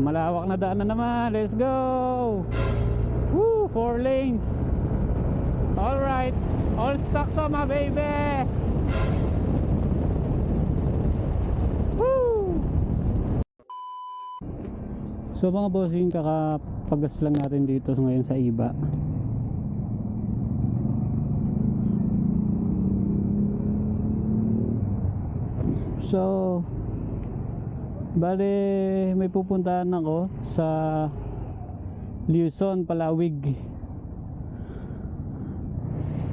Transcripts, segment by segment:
malawak na daan na naman. Let's go. Woo, 4 lanes. Alright, all stock to my baby. Woo. So mga bossing, kakapagas lang natin dito ngayon sa iba. So bale, may pupuntahan ako sa Luzon, Palawig.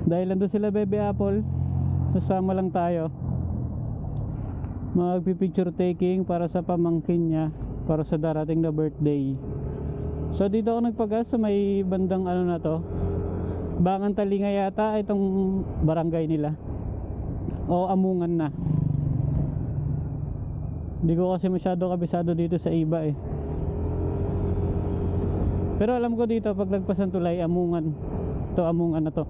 Dahil nandun sila Bebe Apple, kasama lang tayo. Magpipicture taking para sa pamangkin niya, para sa darating na birthday. So dito ako nagpagas sa may bandang ano na to, Bangan Talinga yata itong barangay nila, o Amungan na. Hindi ko kasi masyado kabisado dito sa iba eh. Pero alam ko dito pag nagpasan tulay, Amungan. Ito, Amungan na to.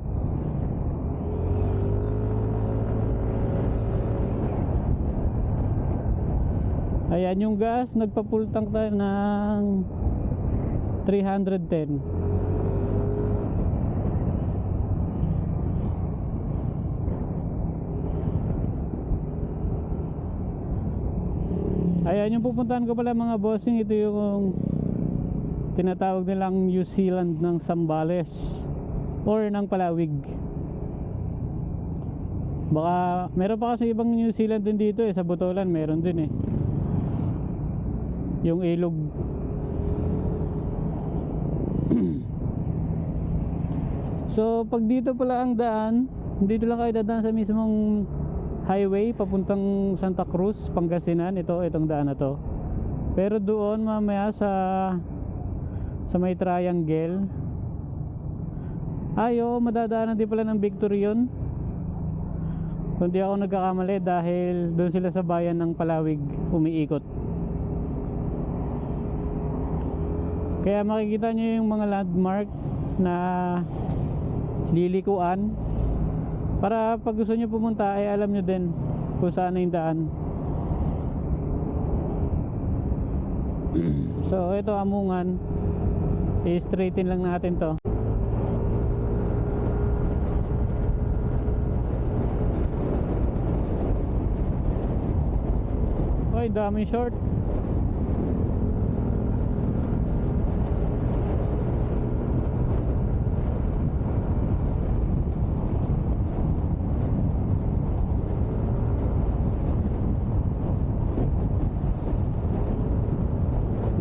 Ayan yung gas, nagpa-full tank tayo ng 310. Ayan yung pupuntahan ko pala mga bossing. Ito yung tinatawag nilang New Zealand ng Zambales or ng Palawig. Baka meron pa kasi ibang New Zealand din dito eh. Sa Botolan meron din eh, yung ilog. So pag dito pala ang daan, dito lang kayo dadaan sa mismong highway papuntang Santa Cruz, Pangasinan. Itong daan na to. Pero doon mamaya sa may triangle, ayo madadaanan din pala ng Victory yun, kung di ako nagkakamali, dahil doon sila sa bayan ng Palawig umiikot. Kaya makikita nyo yung mga landmark na lilikuan, para pag gusto nyo pumunta ay alam nyo din kung saan na yung daan. So ito Amungan, i-straighten lang natin to. Oy, dami short.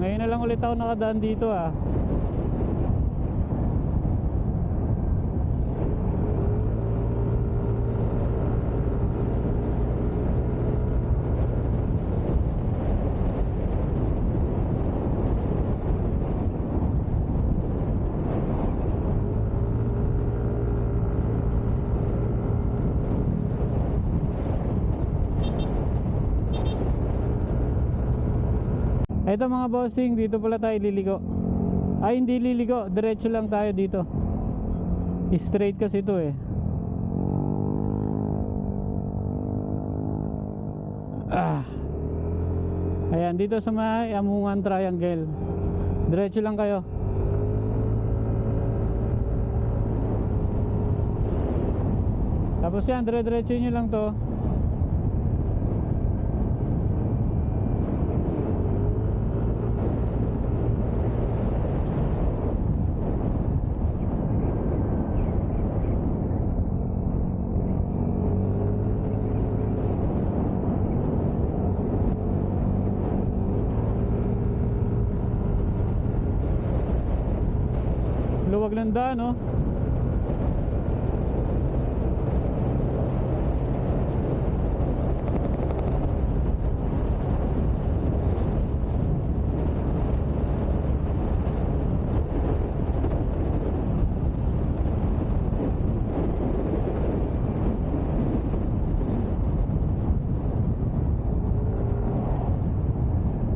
Ngayon na lang ulit ako nakadaan dito ah. Ito mga bossing, dito pala tayo liligo. Ay hindi liligo, diretso lang tayo dito. Straight kasi ito eh. Ayan, dito sa may Amungan Triangle, diretso lang kayo. Tapos yan, dire-diretso nyo lang to. Luwag ng daan, no?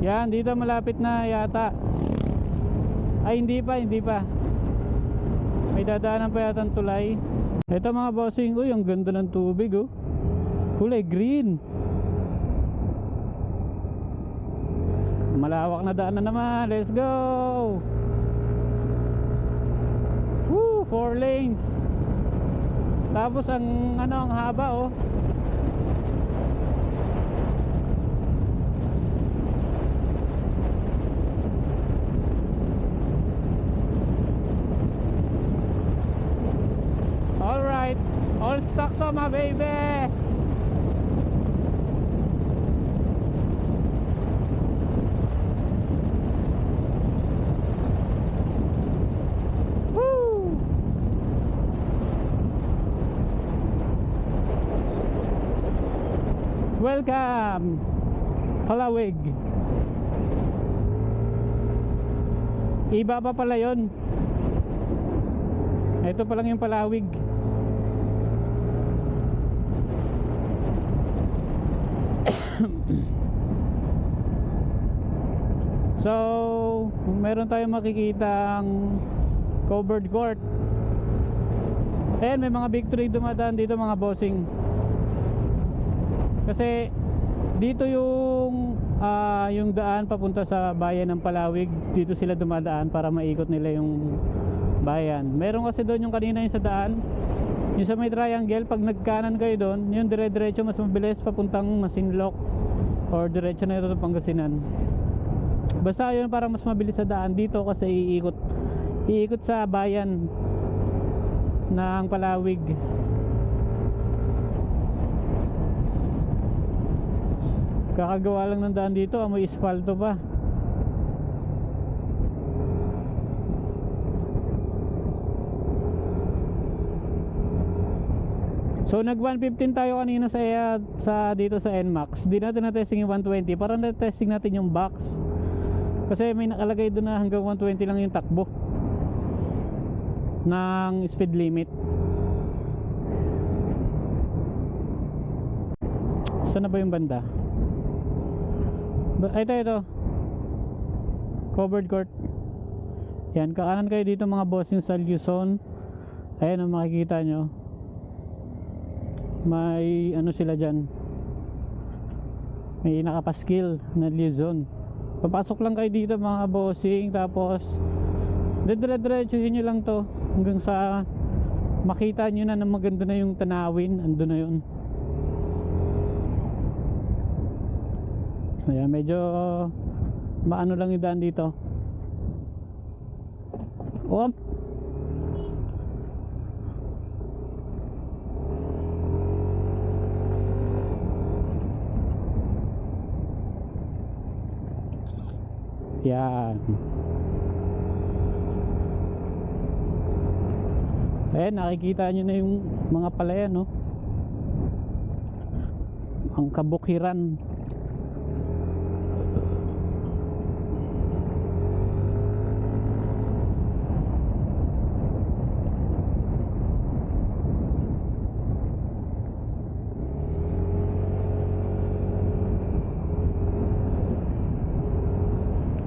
Yan, dito malapit na yata. Ay, hindi pa. May dadaanan pa yata ang tulay. Ito mga bossing, uy, ang ganda ng tubig oh. Kulay green. Malawak na daan na naman. Let's go. Woo, 4 lanes. Tapos ang ang haba oh. All right. All stock to my baby. Welcome Palawig. Iba pa pala yun. Ito pa lang yung Palawig. So meron tayong makikitang covered court. Ayan, may mga victory dumadaan dito mga bossing. Kasi dito yung daan papunta sa bayan ng Palawig. Dito sila dumadaan para maikot nila yung bayan. Meron kasi doon yung kanina yung sa daan, yung sa may triangle. Pag nagkanan kayo doon, yung dire-diretso mas mabilis papuntang Masinloc or diretso na ito sa Pangasinan. Basta yun, para mas mabilis sa daan. Dito kasi iikot sa bayan ng Palawig. Kakagawa lang ng daan dito, amoy espalto pa. So nag 115 tayo kanina sa dito sa NMAX. Di natin na-testing yung 120, para na-testing natin yung box. Kasi may nakalagay doon na hanggang 120 lang yung takbo ng speed limit. Saan na ba yung banda? Ito covered court. Yan, kakanan kayo dito mga bossing sa Luzon. Ayan ang makikita nyo, may sila dyan, may nakapaskil na Luzon. Papasok lang kayo dito mga bossing, tapos dire-diretsuhin nyo lang to hanggang sa makita nyo na maganda na yung tanawin. Ando na yun. Ayan, medyo maano lang yung daan dito. Oh, yan. Ayan, nakikita nyo na yung mga palayan, no? Ang kabukiran.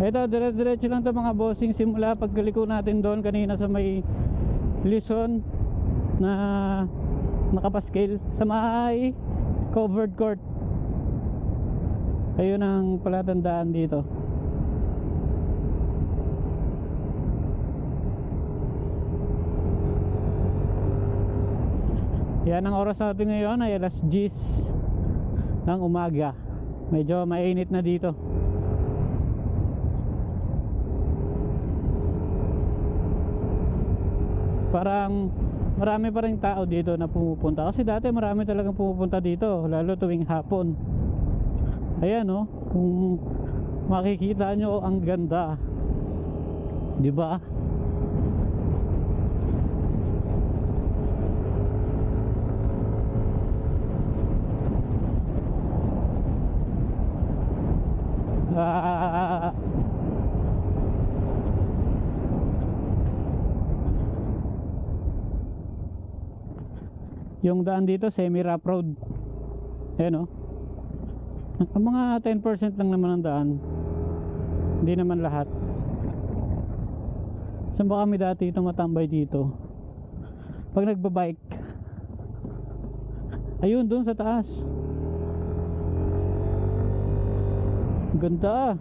Ito, dire-diretso lang to mga bossing, simula pagkaliko natin doon kanina sa may Luzon na nakapaskil sa may covered court. Ayun ang palatandaan dito. Yan ang oras natin ngayon ay alas 10 ng umaga. Medyo mainit na dito. Parang marami pa rin tao dito na pumupunta. Kasi dati marami talagang pumupunta dito, lalo tuwing hapon. Ayan oh, kung makikita nyo, ang ganda, di ba? Yung daan dito semi rough road. Ayan o, mga 10% lang naman ang daan, hindi naman lahat. Saan ba kami dati tumatambay dito pag nagbabike? Ayun, doon sa taas. Ganda.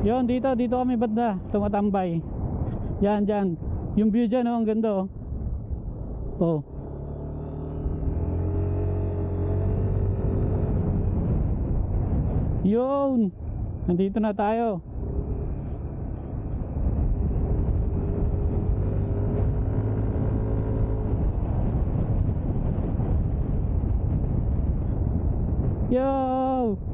Yon, dito kami banda tumatambay. Yan, dyan. Yung view dyan, oh, ang ganda, oh. Oh. Yun. Nandito na tayo. Yo.